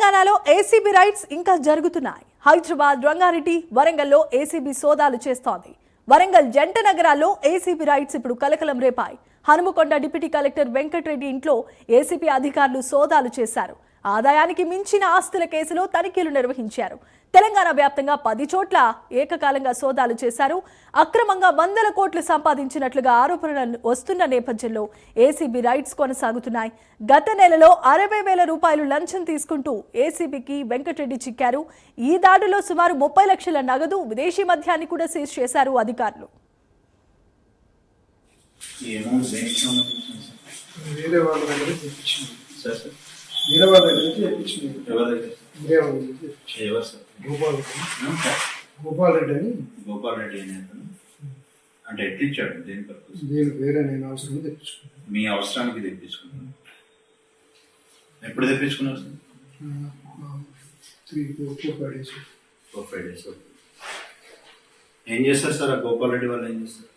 తెలంగాణలో ACB rides ఇంకా జరుగుతున్నాయి. హైదరాబాద్, రంగారెడ్డి, వరంగల్లో ఏసీబీ సోదాలు చేస్తోంది. వరంగల్ జంట నగరాల్లో ఏసీబీ రైడ్స్ ఇప్పుడు కలకలం రేపాయి. హనుమకొండ డిప్యూటీ కలెక్టర్ వెంకటరెడ్డి ఇంట్లో ఏసీబీ అధికారులు సోదాలు చేశారు. ఆదాయానికి మించిన ఆస్తుల కేసులో తనిఖీలు నిర్వహించారు. తెలంగాణ వ్యాప్తంగా 10 చోట్ల ఏకకాలంగా సోదాలు చేశారు. అక్రమంగా వందల కోట్లు సంపాదించినట్లుగా ఆరోపణలు వస్తున్న నేపథ్యంలో ఏసీబీ రైడ్స్ కొనసాగుతున్నాయి. గత నెలలో 60,000 రూపాయలు లంచం తీసుకుంటూ ఏసీబీకి వెంకటరెడ్డి చిక్కారు. ఈ దాడిలో సుమారు 30 లక్షల నగదు, విదేశీ మద్యాన్ని కూడా సీజ్ చేశారు అధికారులు. గోపాల్ రెడ్డి అని అంటే ఎట్లిచ్చాడు? దేని పర్పస్? దీని వేరే నేను అవసరం తెప్పించుకున్నాను. మీ అవసరానికి తెప్పించుకున్నాను. ఎప్పుడు తెప్పించుకున్నారు సార్? 4-5 డేస్. 4-5 డేస్. ఏం చేస్తారు సార్ ఆ గోపాల్ రెడ్డి వాళ్ళు? ఏం చేస్తారు?